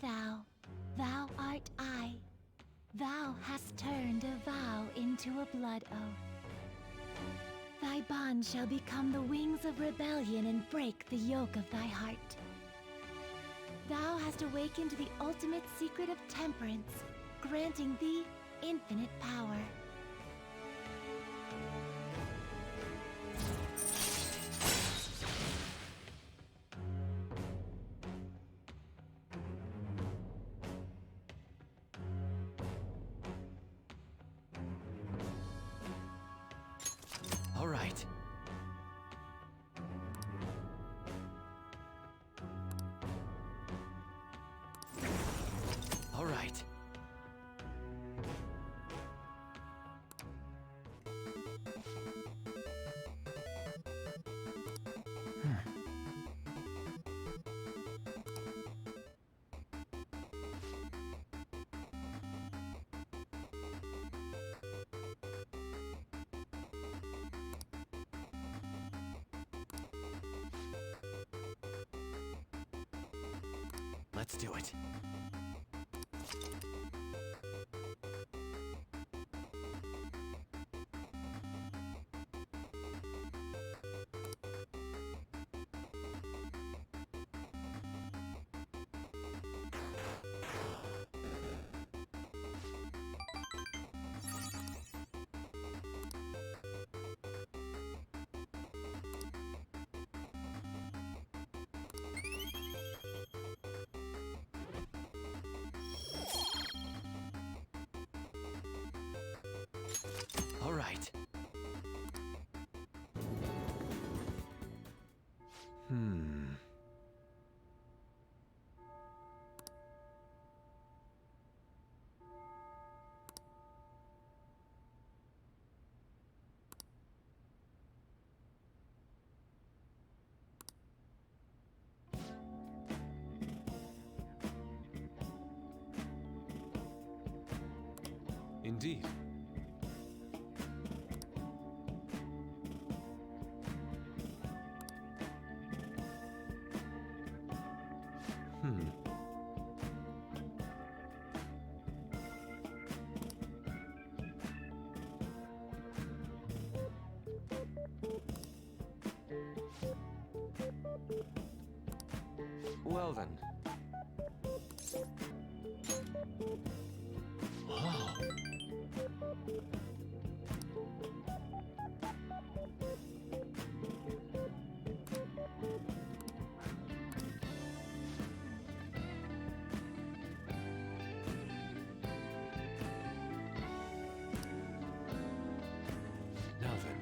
thou, thou art I. Thou hast turned a vow into a blood oath. Thy bond shall become the wings of rebellion and break the yoke of thy heart. Thou hast awakened the ultimate secret of temperance, granting thee infinite power. All right. All right. Let's do it. All right. Hmm. Indeed. Hmm. Well then. Wow. Now then.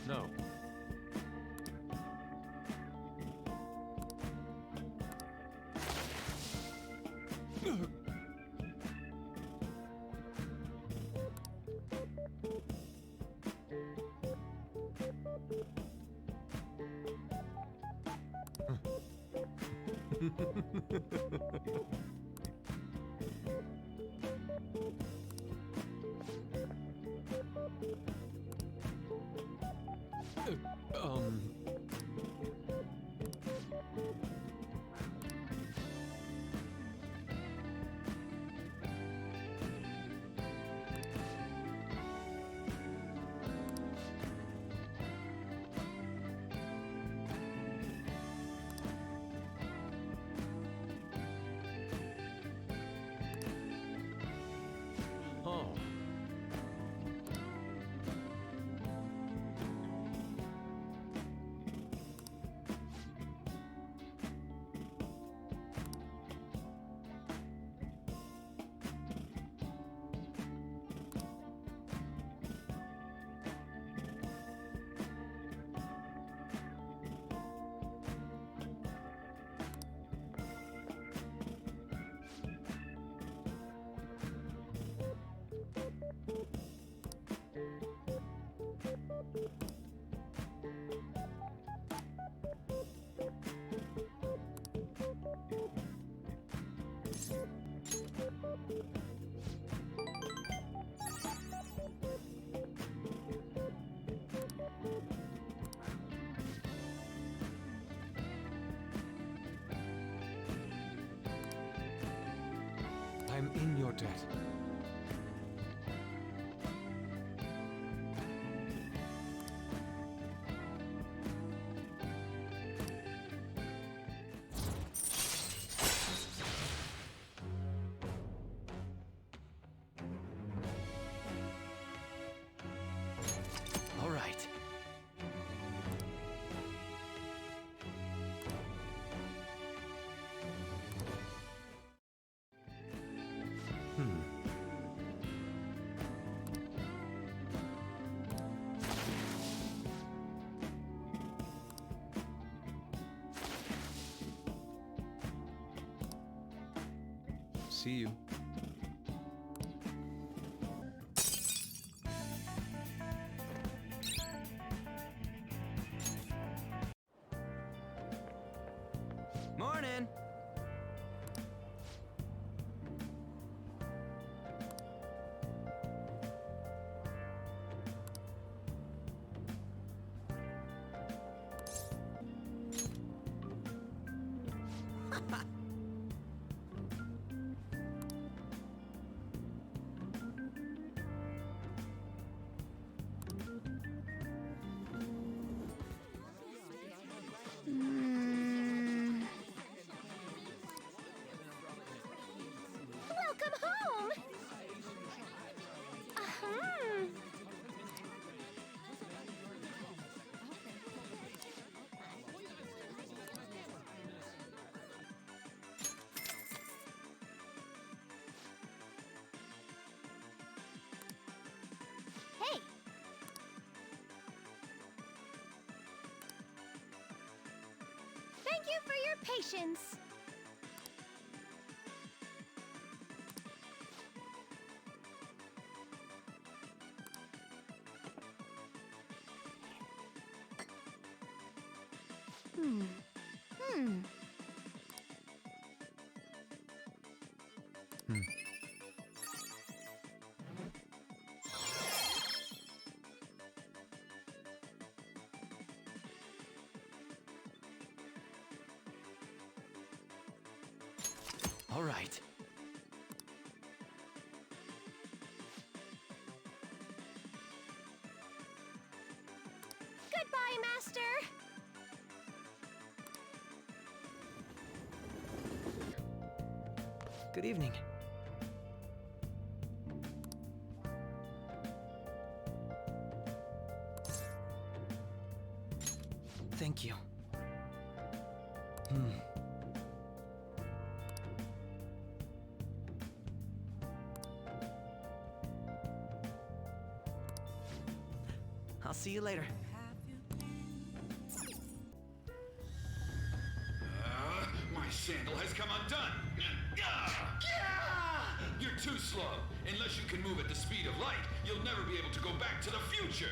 No. um... Oh. I'm in your debt. All right. See you. Morning! Welcome home! Hey! Thank you for your patience. All right. Goodbye, Master! Good evening. Thank you. I'll see you later. My sandal has come undone! You're too slow. Unless you can move at the speed of light, you'll never be able to go back to the future!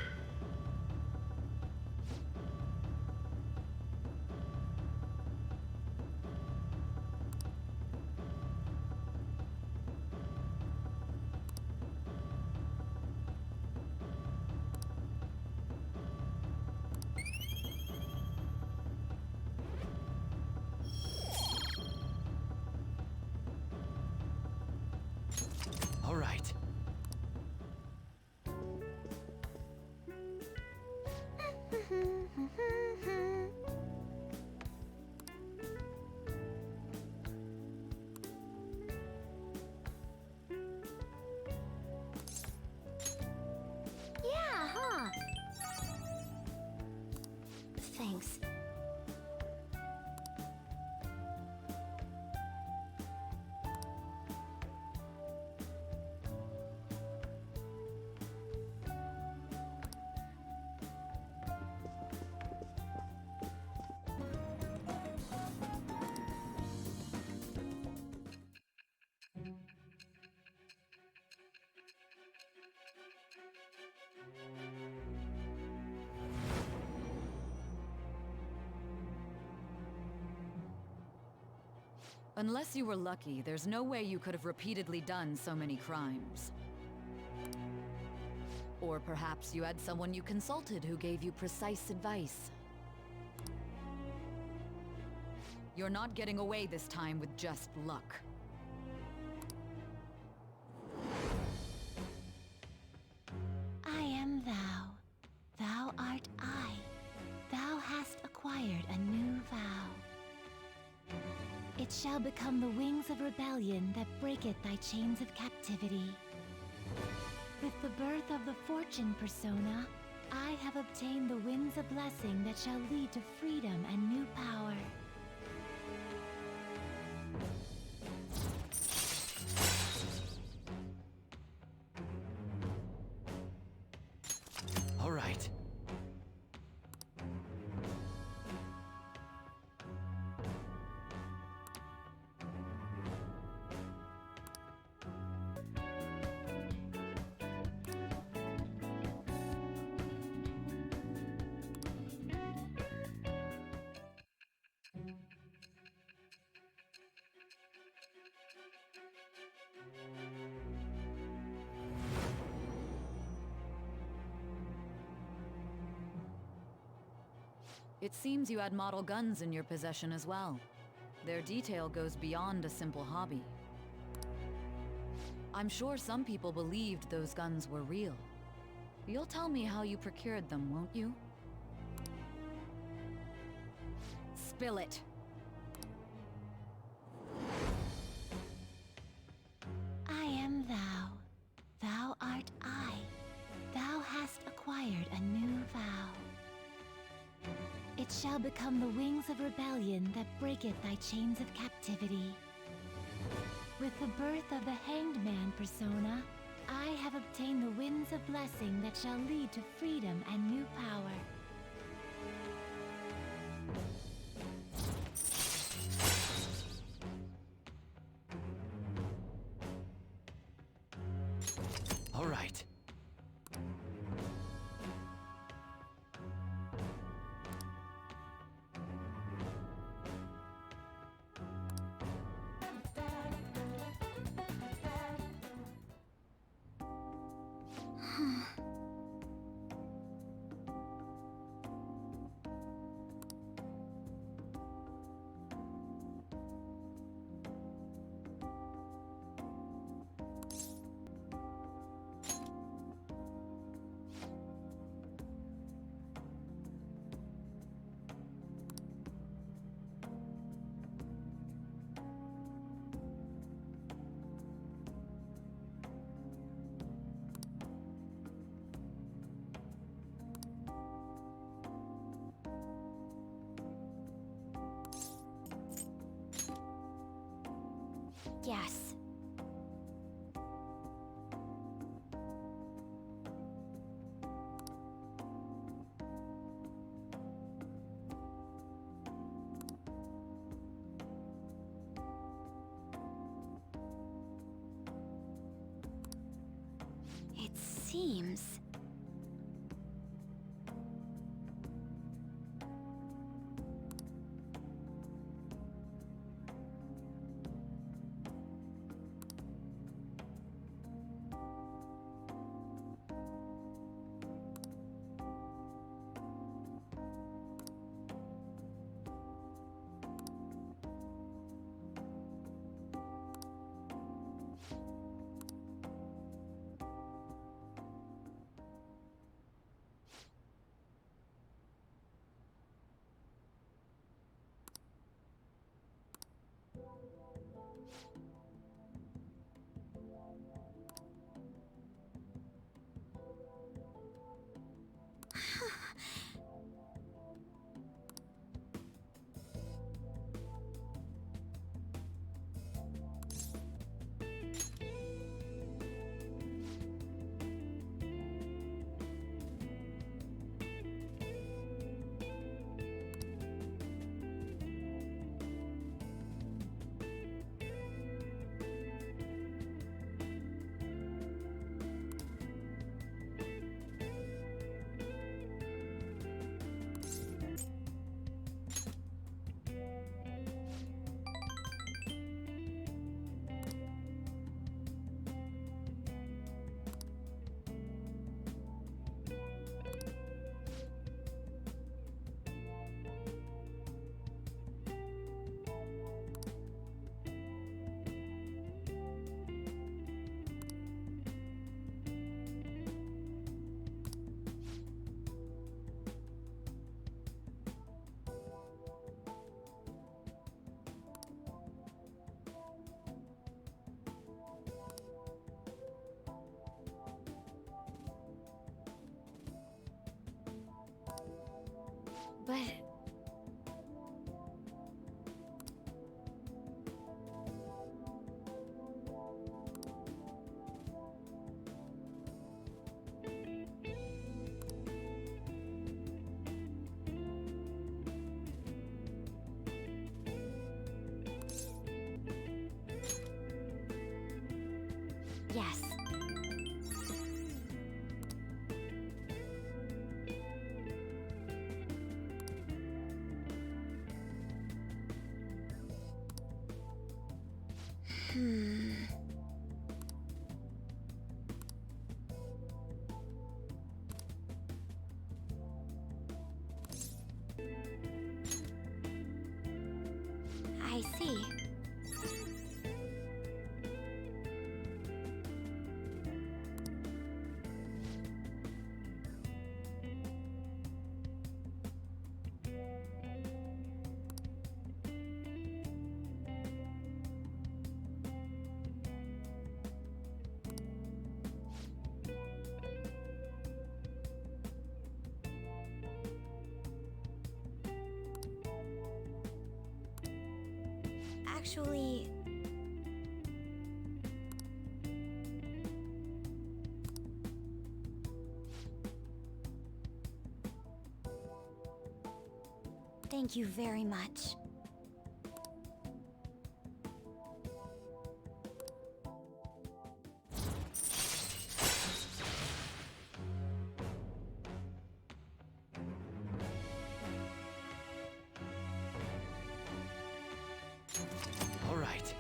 All right. Yeah, huh? Thanks. Unless you were lucky, there's no way you could have repeatedly done so many crimes. Or perhaps you had someone you consulted who gave you precise advice. You're not getting away this time with just luck. It shall become the wings of rebellion that breaketh thy chains of captivity. With the birth of the Fortune persona, I have obtained the winds of blessing that shall lead to freedom and new power. All right. It seems you had model guns in your possession as well. Their detail goes beyond a simple hobby. I'm sure some people believed those guns were real. You'll tell me how you procured them, won't you? Spill it. I am thou. Thou art I. Thou hast acquired a new vow. It shall become the wings of rebellion that breaketh thy chains of captivity. With the birth of the Hanged Man persona, I have obtained the winds of blessing that shall lead to freedom and new power. All right. Yes. It seems... But... Yes. I see. Actually... Thank you very much. All right.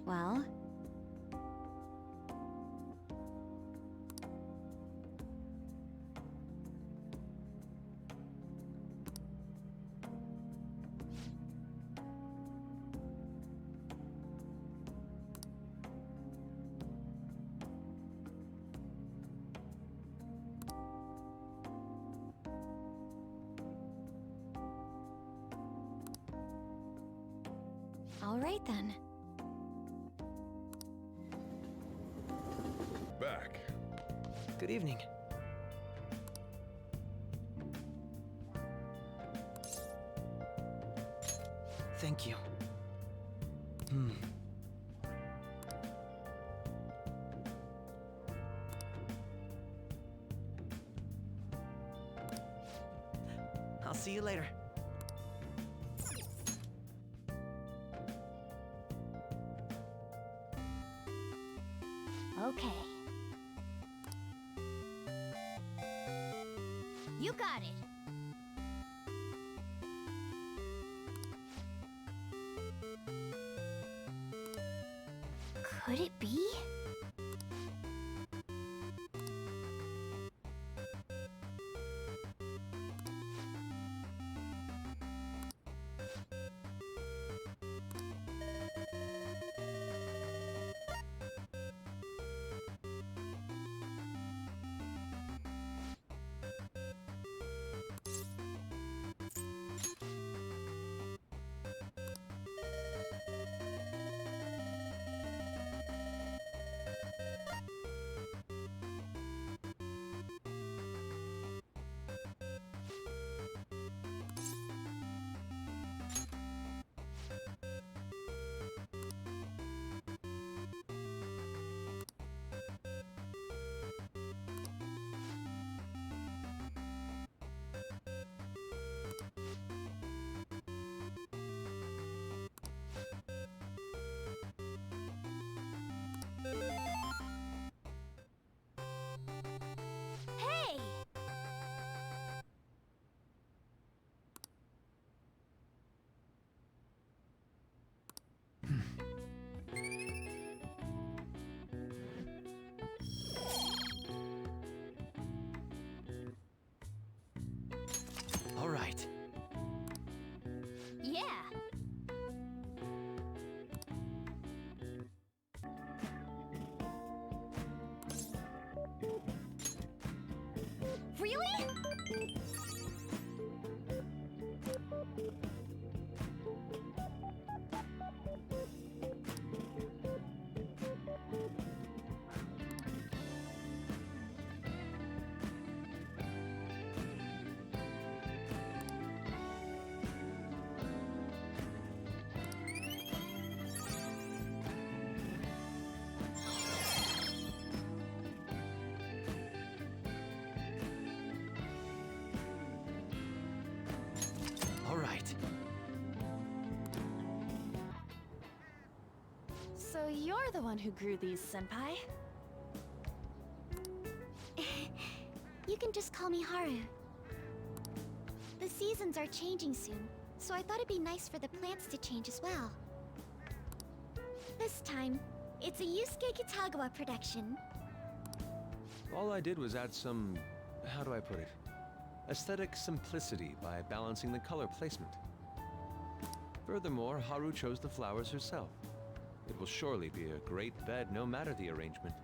Well... All right then. Back. Good evening. Thank you. I'll see you later. Okay. You got it. Could it be? Yeah. Really? All right. So you're the one who grew these, Senpai? You can just call me Haru. The seasons are changing soon, so I thought it'd be nice for the plants to change as well. This time, it's a Yusuke Kitagawa production. All I did was add some, how do I put it? Aesthetic simplicity by balancing the color placement. Furthermore, Haru chose the flowers herself. It will surely be a great bed no matter the arrangement.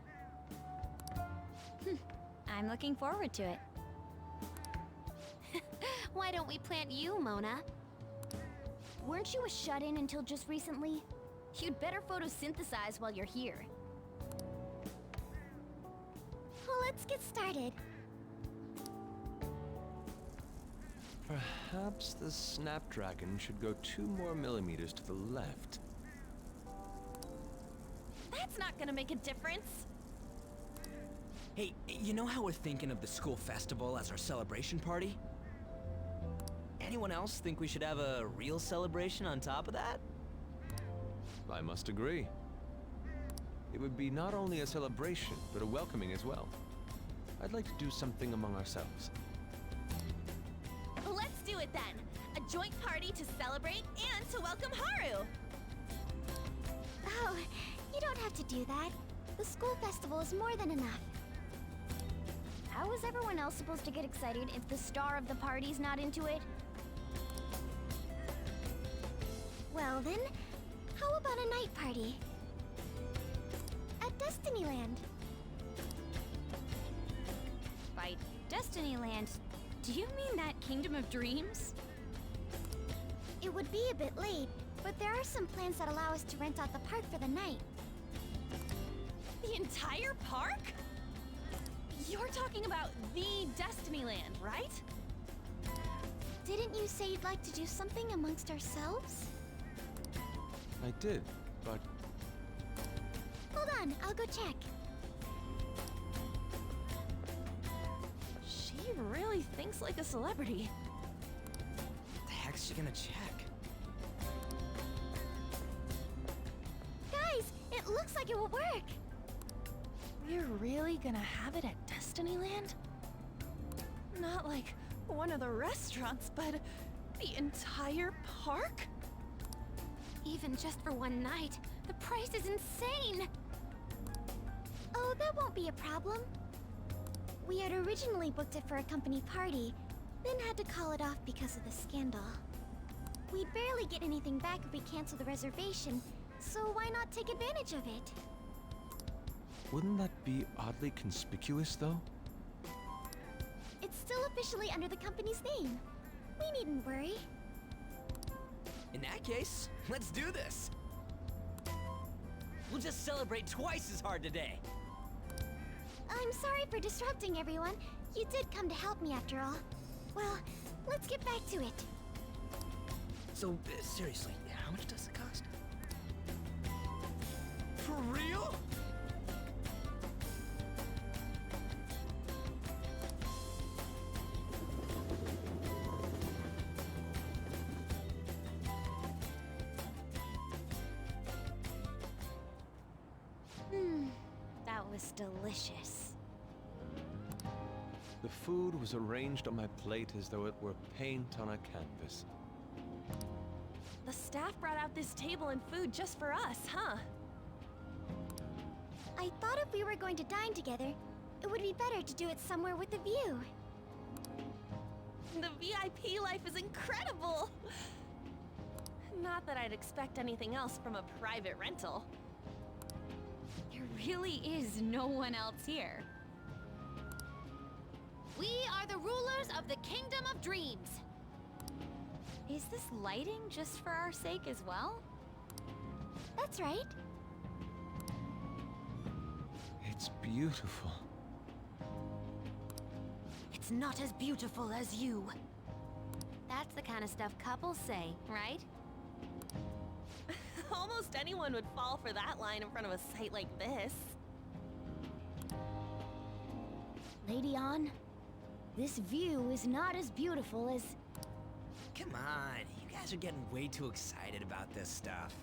I'm looking forward to it. Why don't we plant you, Mona? Weren't you a shut-in until just recently? You'd better photosynthesize while you're here. Well, let's get started. Perhaps the Snapdragon should go 2 more millimeters to the left. That's not gonna make a difference. Hey, you know how we're thinking of the school festival as our celebration party? Anyone else think we should have a real celebration on top of that? I must agree. It would be not only a celebration, but a welcoming as well. I'd like to do something among ourselves. Let's do it then. A joint party to celebrate and to welcome Haru. Oh, you don't have to do that. The school festival is more than enough. How is everyone else supposed to get excited if the star of the party's not into it? Well then, how about a night party? At Destinyland. By Destinyland, do you mean that Kingdom of Dreams? It would be a bit late, but there are some plans that allow us to rent out the park for the night. The entire park? You're talking about the Destinyland, right? Didn't you say you'd like to do something amongst ourselves? I did, but Hold on, I'll go check. She really thinks like a celebrity. The heck's she gonna check? Guys, it looks like it will work. We're really gonna have it at Destinyland? Not like one of the restaurants, but the entire park? Even just for one night, the price is insane. Oh, that won't be a problem. We had originally booked it for a company party, then had to call it off because of the scandal. We'd barely get anything back if we cancel the reservation, so why not take advantage of it? wouldn't that be oddly conspicuous, though? It's still officially under the company's name. We needn't worry. In that case, let's do this! We'll just celebrate twice as hard today! I'm sorry for disrupting everyone. You did come to help me after all. Well, let's get back to it. So, seriously, how much does it cost? For real? That was delicious. The food was arranged on my plate as though it were paint on a canvas. The staff brought out this table and food just for us, huh? I thought if we were going to dine together, it would be better to do it somewhere with a view. The VIP life is incredible! Not that I'd expect anything else from a private rental. There really is no one else here. We are the rulers of the Kingdom of Dreams. Is this lighting just for our sake as well? That's right. It's beautiful. It's not as beautiful as you. That's the kind of stuff couples say, right? Almost anyone would fall for that line in front of a site like this. Lady On, this view is not as beautiful as... Come on, you guys are getting way too excited about this stuff.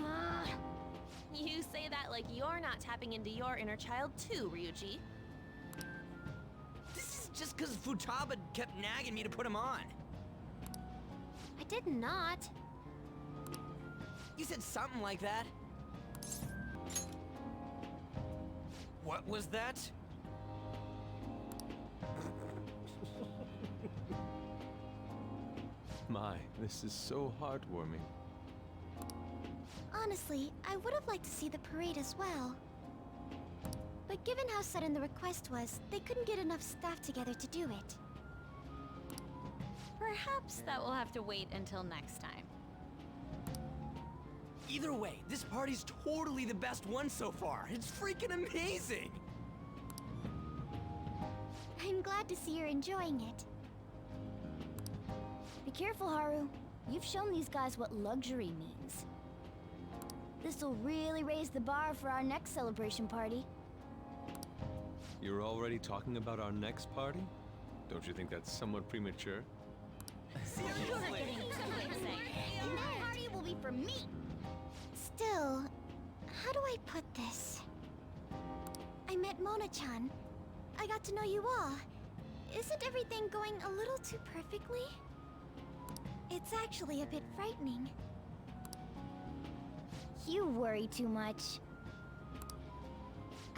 Ah, You say that like you're not tapping into your inner child too, Ryuji. This is just because Futaba kept nagging me to put him on. I did not. You said something like that. What was that? My, this is so heartwarming. Honestly, I would have liked to see the parade as well. But given how sudden the request was, they couldn't get enough staff together to do it. Perhaps that will have to wait until next time. Either way, this party's totally the best one so far. It's freaking amazing! I'm glad to see you're enjoying it. Be careful, Haru. You've shown these guys what luxury means. This'll really raise the bar for our next celebration party. You're already talking about our next party? Don't you think that's somewhat premature? Seriously? And that party will be for me! Still, how do I put this? I met Mona-chan. I got to know you all. Isn't everything going a little too perfectly? It's actually a bit frightening. You worry too much.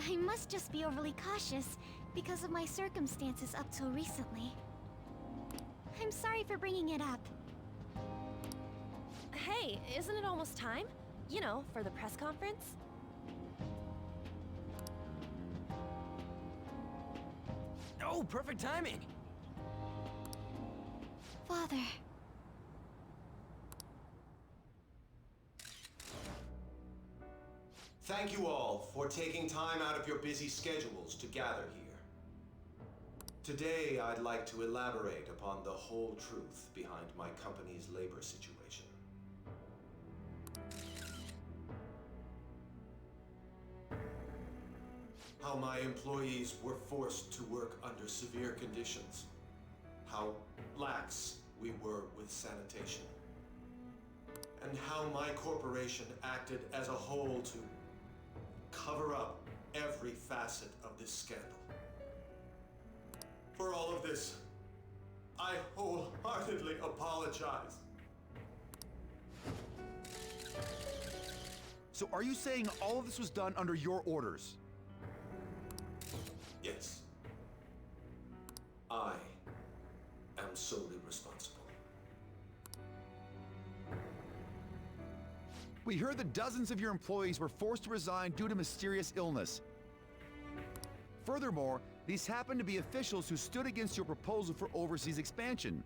I must just be overly cautious because of my circumstances up till recently. I'm sorry for bringing it up. Hey, isn't it almost time? You know, for the press conference? Oh, perfect timing! Father. Thank you all for taking time out of your busy schedules to gather here. Today, I'd like to elaborate upon the whole truth behind my company's labor situation. How my employees were forced to work under severe conditions. How lax we were with sanitation. And how my corporation acted as a whole to cover up every facet of this scandal. For all of this, I wholeheartedly apologize. So are you saying all of this was done under your orders? Yes. I am solely responsible. We heard that dozens of your employees were forced to resign due to mysterious illness. Furthermore, these happen to be officials who stood against your proposal for overseas expansion.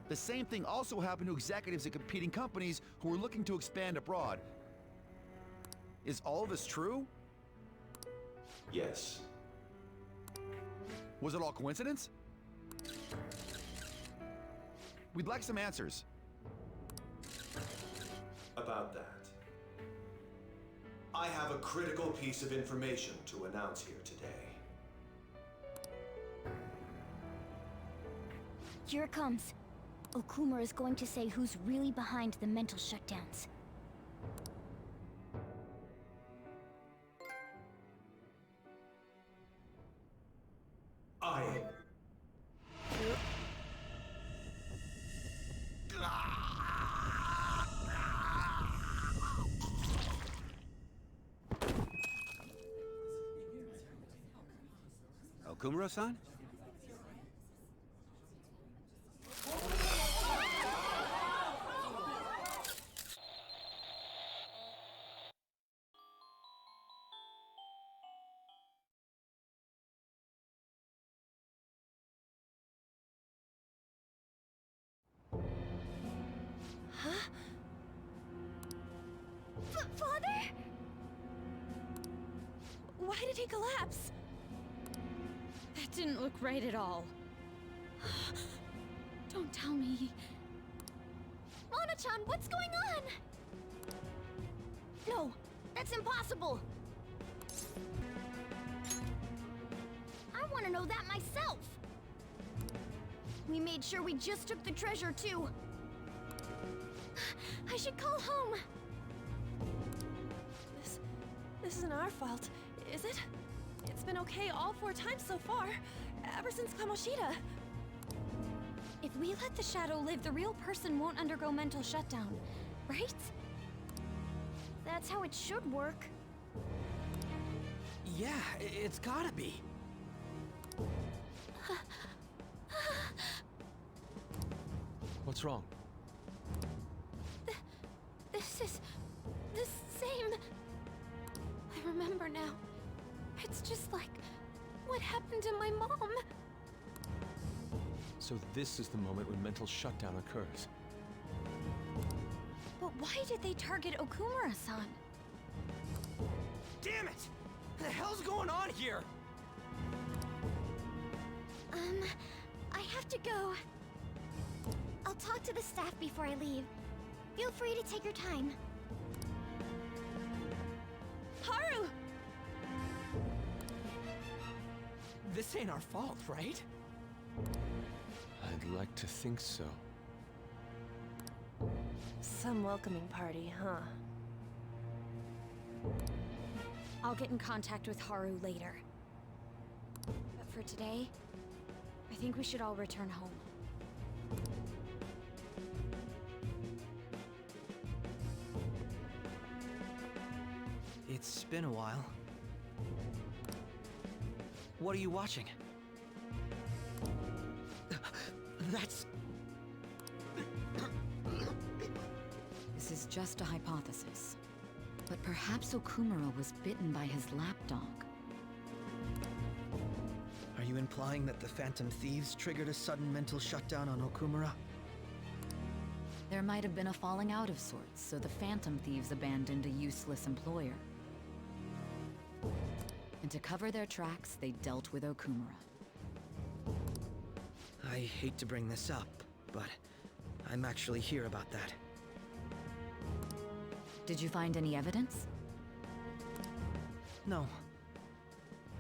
The same thing also happened to executives at competing companies who were looking to expand abroad. Is all of this true? Yes. Was it all coincidence? We'd like some answers. About that. I have a critical piece of information to announce here today. Here it comes. Okuma is going to say who's really behind the mental shutdowns. I... Kumuro-san? Father? Why did he collapse? That didn't look right at all. Don't tell me. Mona-chan, what's going on? No, that's impossible. I want to know that myself. We made sure we just took the treasure, too. I should call home. This isn't our fault, is it? It's been okay all 4 times so far, ever since Kamoshida. If we let the shadow live, the real person won't undergo mental shutdown, right? That's how it should work. Yeah, it's gotta be. What's wrong? This is the same. I remember now. It's just like what happened to my mom. So this is the moment when mental shutdown occurs. But why did they target Okumura-san? Damn it! What the hell's going on here? I have to go. I'll talk to the staff before I leave. Feel free to take your time. Haru! This ain't our fault, right? I'd like to think so. Some welcoming party, huh? I'll get in contact with Haru later. But for today, I think we should all return home. It's been a while. What are you watching? That's... This is just a hypothesis. But perhaps Okumura was bitten by his lapdog. Are you implying that the Phantom Thieves triggered a sudden mental shutdown on Okumura? There might have been a falling out of sorts, so the Phantom Thieves abandoned a useless employer. And to cover their tracks, they dealt with Okumura. I hate to bring this up, but I'm actually here about that. Did you find any evidence? No.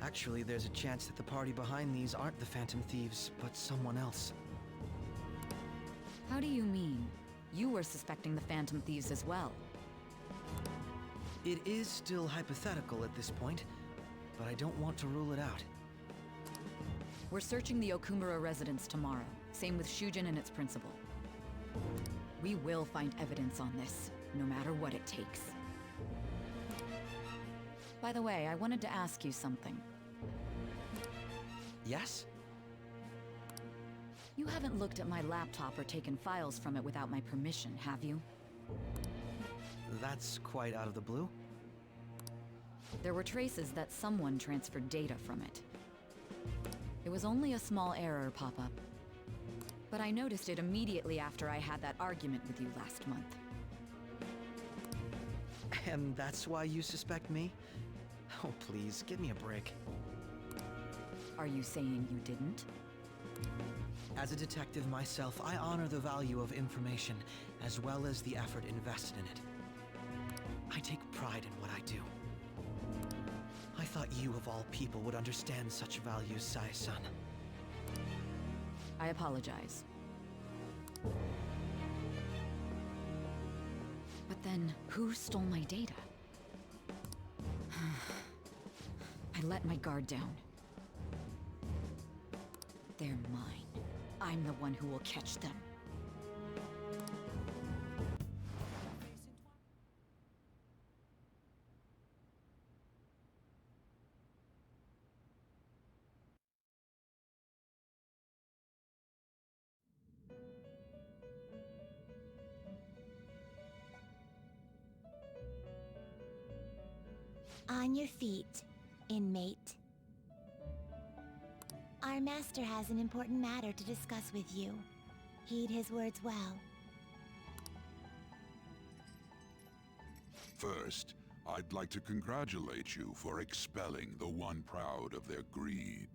Actually, there's a chance that the party behind these aren't the Phantom Thieves, but someone else. How do you mean? You were suspecting the Phantom Thieves as well. It is still hypothetical at this point, but I don't want to rule it out. We're searching the Okumura residence tomorrow. Same with Shujin and its principal. We will find evidence on this, no matter what it takes. By the way, I wanted to ask you something. Yes? You haven't looked at my laptop or taken files from it without my permission, have you? That's quite out of the blue. There were traces that someone transferred data from it. It was only a small error pop-up. But I noticed it immediately after I had that argument with you last month. And that's why you suspect me? Oh, please, give me a break. Are you saying you didn't? As a detective myself, I honor the value of information, as well as the effort invested in it. I take pride in what I do. I thought you, of all people, would understand such values, Sai-san. I apologize. But then, who stole my data? I let my guard down. They're mine. I'm the one who will catch them. On your feet, inmate. Our master has an important matter to discuss with you. Heed his words well. First, I'd like to congratulate you for expelling the one proud of their greed.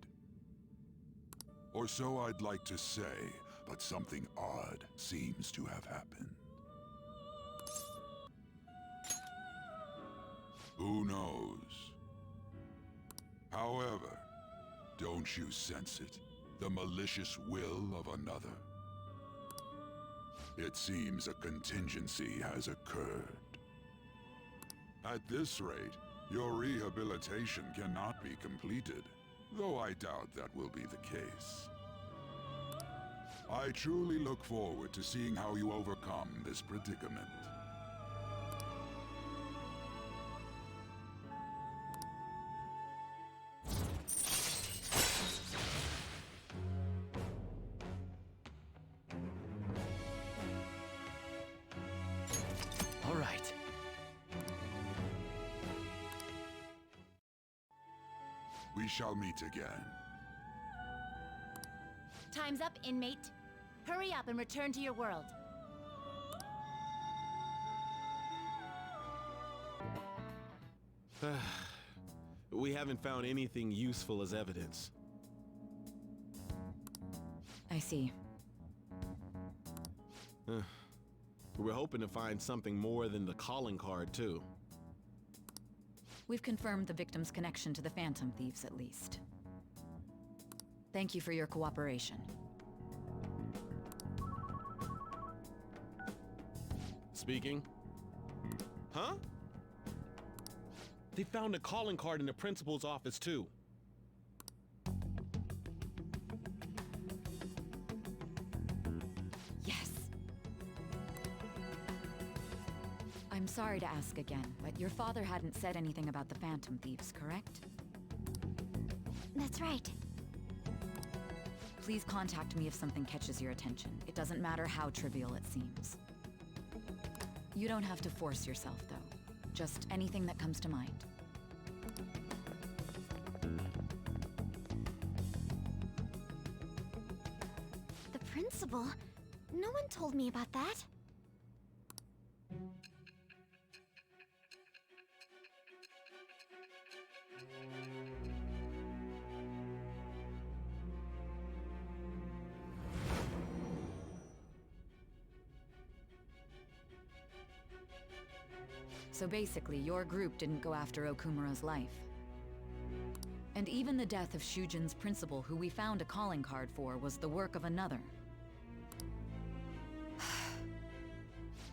Or so I'd like to say, but something odd seems to have happened. Who knows? However, don't you sense it? The malicious will of another? It seems a contingency has occurred. At this rate, your rehabilitation cannot be completed, though I doubt that will be the case. I truly look forward to seeing how you overcome this predicament. All right. We shall meet again. Time's up, inmate. Hurry up and return to your world. We haven't found anything useful as evidence. I see. We're hoping to find something more than the calling card, too. We've confirmed the victim's connection to the Phantom Thieves, at least. Thank you for your cooperation. Speaking? Huh? They found a calling card in the principal's office, too. Yes. I'm sorry to ask again, but your father hadn't said anything about the Phantom Thieves, correct? That's right. Please contact me if something catches your attention. It doesn't matter how trivial it seems. You don't have to force yourself, though. Just anything that comes to mind. The principal? No one told me about that. So basically, your group didn't go after Okumura's life. And even the death of Shujin's principal, who we found a calling card for, was the work of another.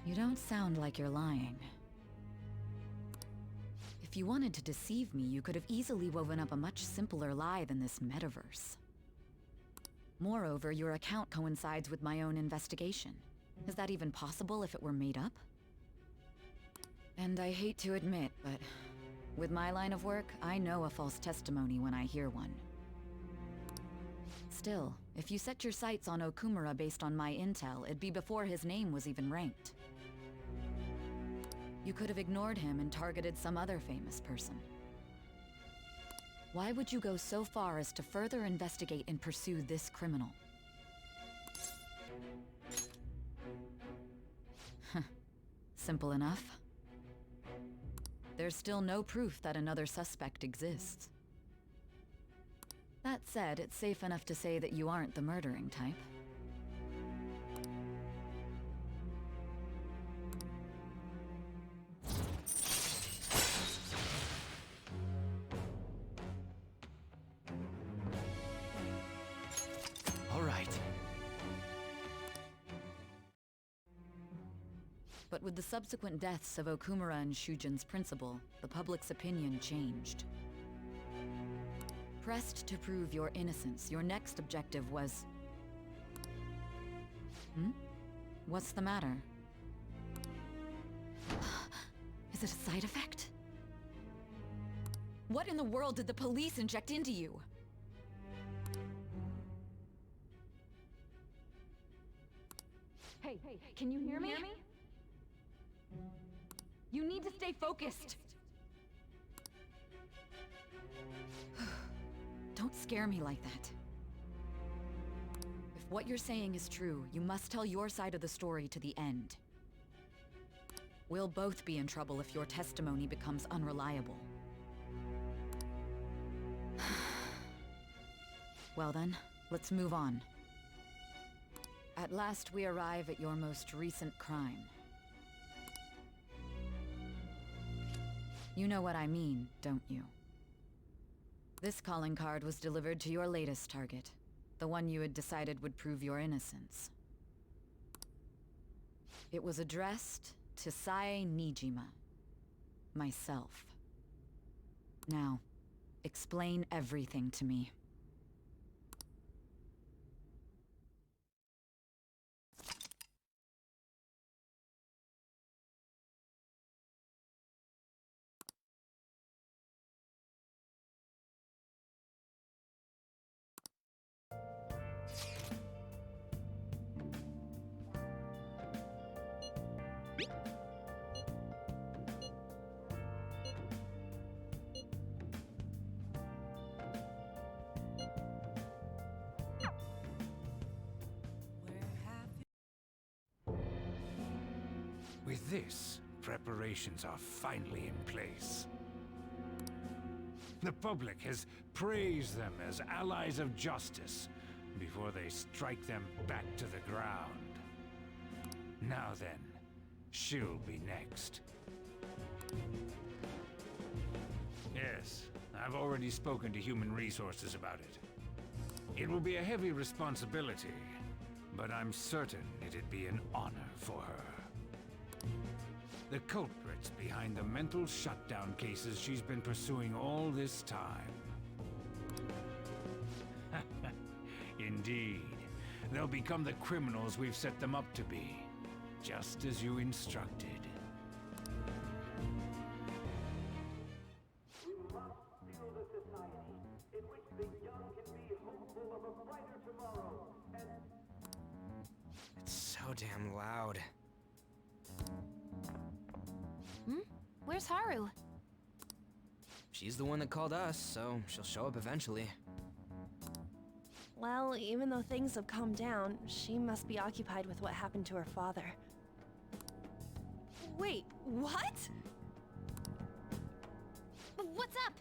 You don't sound like you're lying. If you wanted to deceive me, you could have easily woven up a much simpler lie than this metaverse. Moreover, your account coincides with my own investigation. Is that even possible if it were made up? And I hate to admit, but with my line of work, I know a false testimony when I hear one. Still, if you set your sights on Okumura based on my intel, it'd be before his name was even ranked. You could have ignored him and targeted some other famous person. Why would you go so far as to further investigate and pursue this criminal? Simple enough. There's still no proof that another suspect exists. That said, it's safe enough to say that you aren't the murdering type. All right. But with the subsequent deaths of Okumura and Shujin's principal, the public's opinion changed. Pressed to prove your innocence, your next objective was... What's the matter? Is it a side effect? What in the world did the police inject into you? Hey, can you hear me? You need to stay focused. Don't scare me like that. If what you're saying is true, you must tell your side of the story to the end. We'll both be in trouble if your testimony becomes unreliable. Well then, let's move on. At last we arrive at your most recent crime. You know what I mean, don't you? This calling card was delivered to your latest target, the one you had decided would prove your innocence. It was addressed to Sae Nijima, myself. Now, explain everything to me. With this, preparations are finally in place. The public has praised them as allies of justice before they strike them back to the ground. Now then, she'll be next. Yes, I've already spoken to Human Resources about it. It will be a heavy responsibility, but I'm certain it'd be an honor for her. The culprits behind the mental shutdown cases she's been pursuing all this time. Indeed. They'll become the criminals we've set them up to be, just as you instructed. We must build a society in which the young can be hopeful of a brighter tomorrow, and... It's so damn loud. Where's Haru? She's the one that called us, so she'll show up eventually. Well, even though things have calmed down, she must be occupied with what happened to her father. Wait, what? What's up?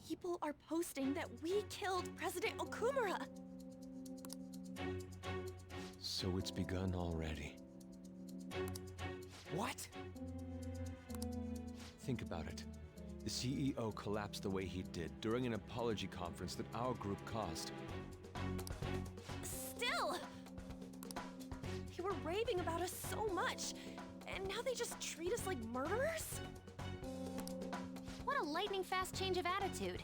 People are posting that we killed President Okumura! So it's begun already. What? Think about it. The CEO collapsed the way he did during an apology conference that our group caused. Still! They were raving about us so much, and now they just treat us like murderers? What a lightning-fast change of attitude.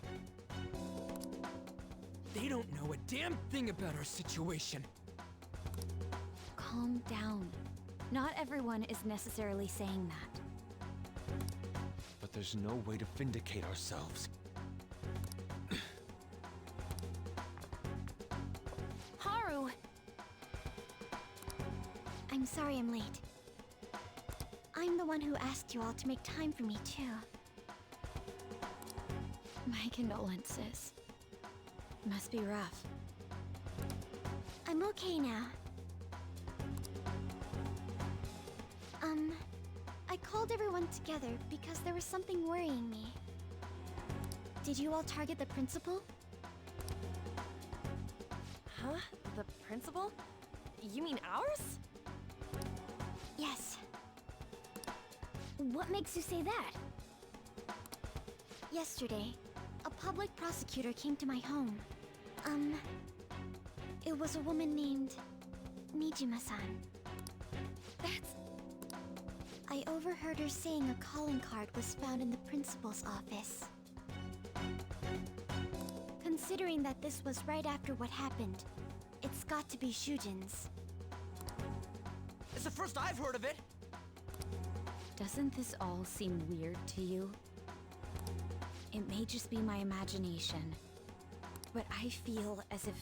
They don't know a damn thing about our situation. Calm down. Not everyone is necessarily saying that. But there's no way to vindicate ourselves. Haru! I'm sorry I'm late. I'm the one who asked you all to make time for me, too. My condolences. Must be rough. I'm okay now. I called everyone together because there was something worrying me. Did you all target the principal? Huh? The principal? You mean ours? Yes. What makes you say that? Yesterday, a public prosecutor came to my home. It was a woman named Nijima-san. I overheard her saying a calling card was found in the principal's office. Considering that this was right after what happened, it's got to be Shujin's. It's the first I've heard of it! Doesn't this all seem weird to you? It may just be my imagination, but I feel as if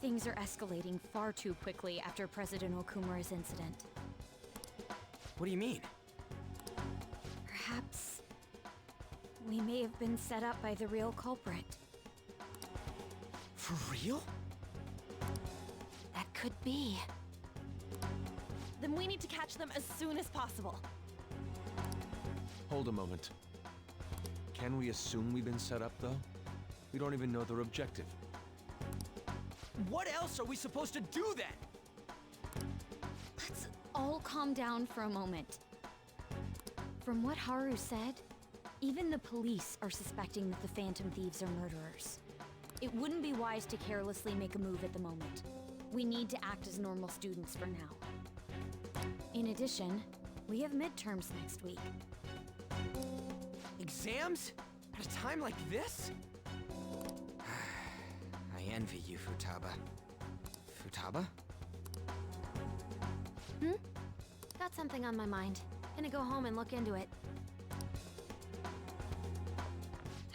things are escalating far too quickly after President Okumura's incident. What do you mean? Perhaps we may have been set up by the real culprit. For real? That could be. then we need to catch them as soon as possible. Hold a moment. Can we assume we've been set up, though? We don't even know their objective. What else are we supposed to do then? Let's all calm down for a moment. From what Haru said, even the police are suspecting that the Phantom Thieves are murderers. It wouldn't be wise to carelessly make a move at the moment. We need to act as normal students for now. In addition, we have midterms next week. Exams? At a time like this? I envy you, Futaba. Futaba? Got something on my mind. Gonna go home and look into it.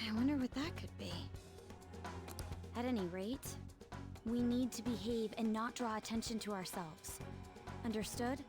I wonder what that could be. At any rate, we need to behave and not draw attention to ourselves. Understood?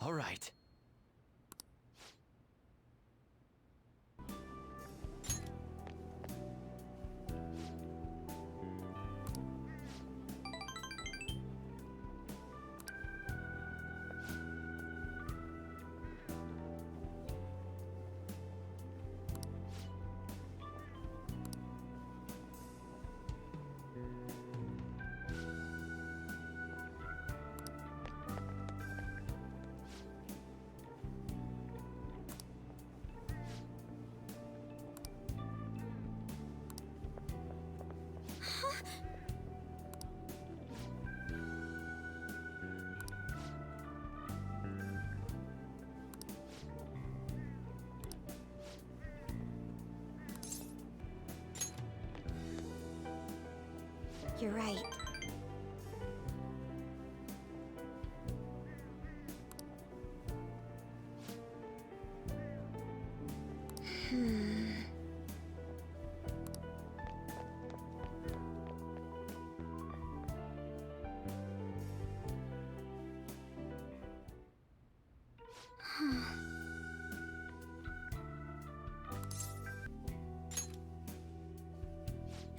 All right. You're right.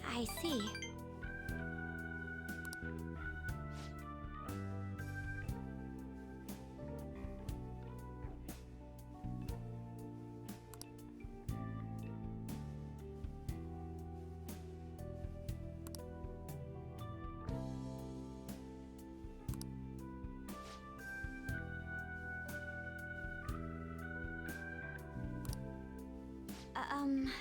I see. Um...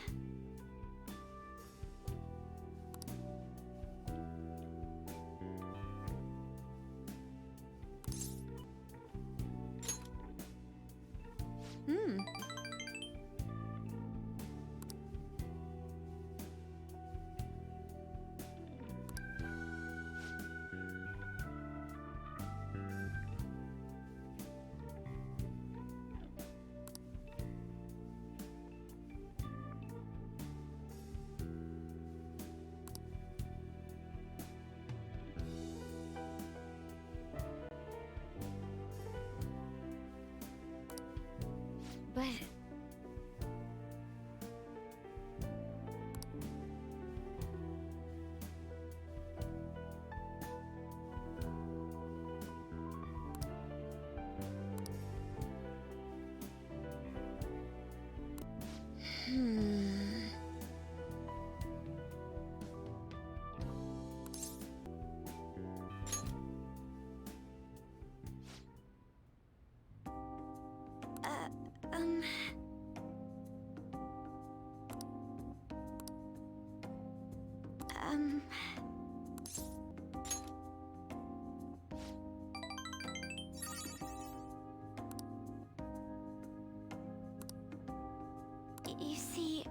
But... You see...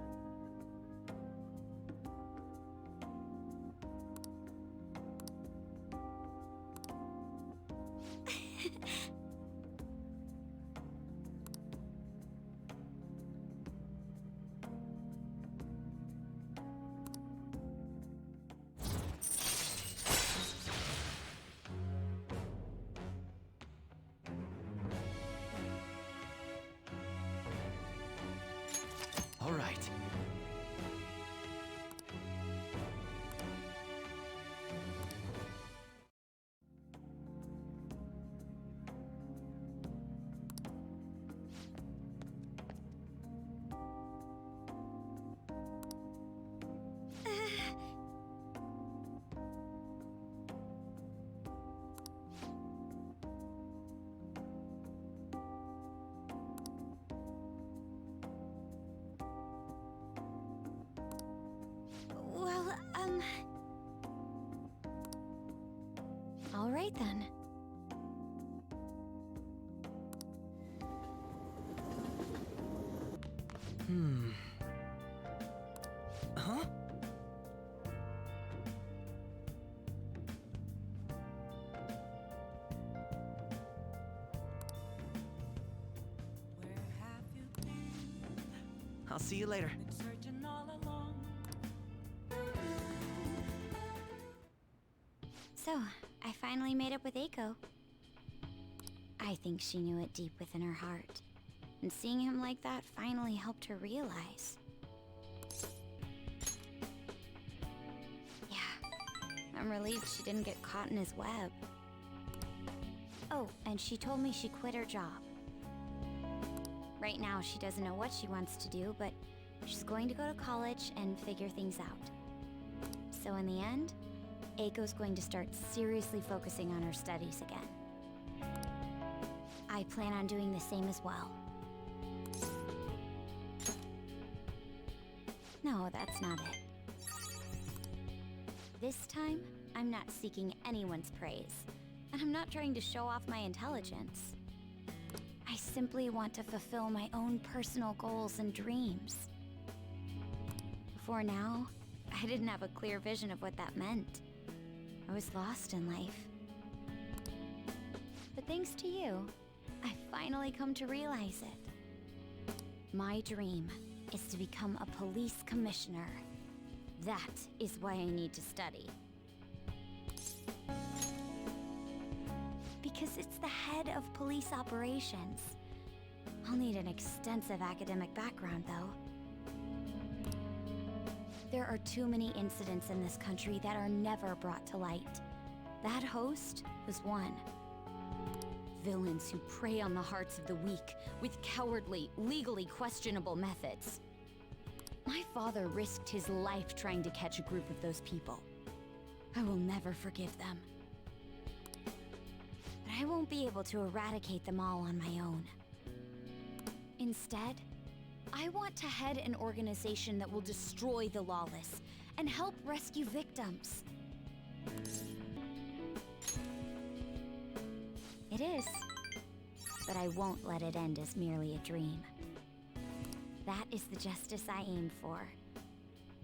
All right. Well, all right then. Huh? I'll see you later. So, I finally made up with Eiko. I think she knew it deep within her heart. And seeing him like that finally helped her realize. Yeah, I'm relieved she didn't get caught in his web. Oh, and she told me she quit her job. Right now, she doesn't know what she wants to do, but she's going to go to college and figure things out. So in the end, Eiko's going to start seriously focusing on her studies again. I plan on doing the same as well. No, that's not it. This time, I'm not seeking anyone's praise, and I'm not trying to show off my intelligence. I simply want to fulfill my own personal goals and dreams. Before now, I didn't have a clear vision of what that meant. I was lost in life. But thanks to you, I finally come to realize it. My dream is to become a police commissioner. That is why I need to study. Because it's the head of police operations. I'll need an extensive academic background, though. There are too many incidents in this country that are never brought to light. That host was one. Villains who prey on the hearts of the weak with cowardly, legally questionable methods. My father risked his life trying to catch a group of those people. I will never forgive them. But I won't be able to eradicate them all on my own. Instead, I want to head an organization that will destroy the lawless and help rescue victims. It is, but I won't let it end as merely a dream. That is the justice I aim for.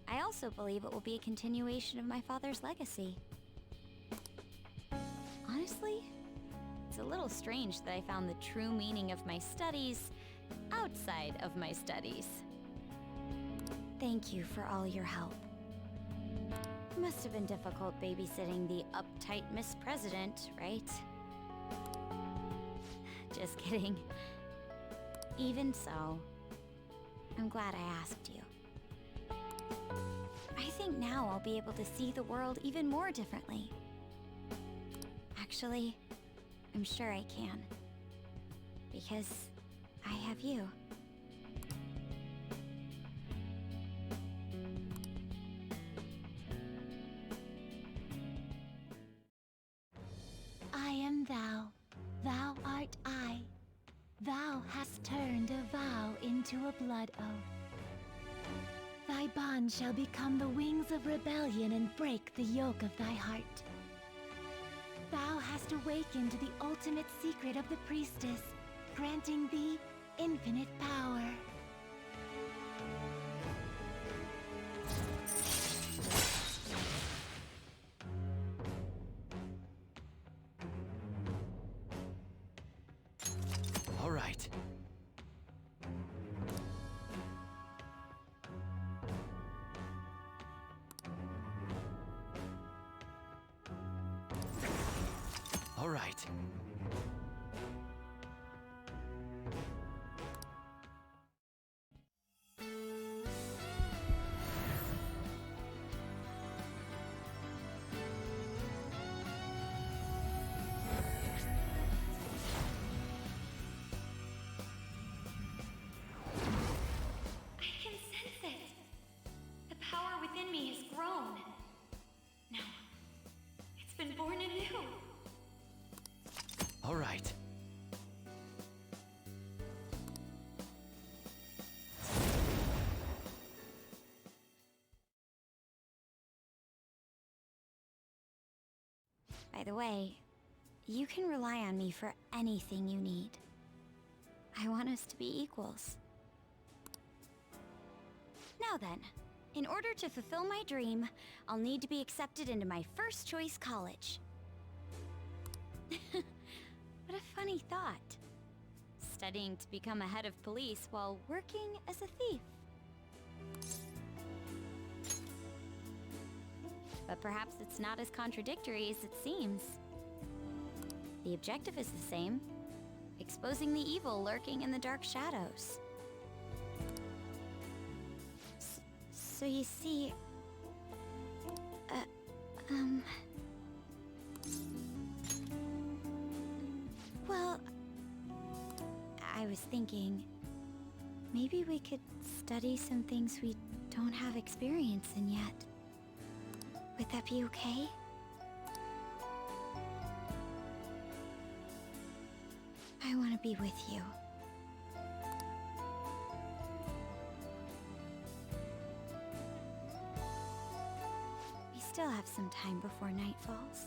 I also believe it will be a continuation of my father's legacy. Honestly, it's a little strange that I found the true meaning of my studies outside of my studies. Thank you for all your help. It must have been difficult babysitting the uptight Miss President, right? Just kidding. Even so, I'm glad I asked you. I think now I'll be able to see the world even more differently. Actually, I'm sure I can. Because I have you. thou, thou art I. Thou hast turned a vow into a blood oath. Thy bond shall become the wings of rebellion and break the yoke of thy heart. Thou hast awakened the ultimate secret of the priestess, granting thee infinite power. All right. All right. I can sense it. The power within me has grown. No, it's been born anew. All right. By the way, you can rely on me for anything you need. I want us to be equals. Now then, in order to fulfill my dream, I'll need to be accepted into my first choice college. What a funny thought. Studying to become a head of police while working as a thief. But perhaps it's not as contradictory as it seems. The objective is the same: exposing the evil lurking in the dark shadows. So you see... Well, I was thinking, maybe we could study some things we don't have experience in yet. Would that be okay? I want to be with you. We still have some time before night falls.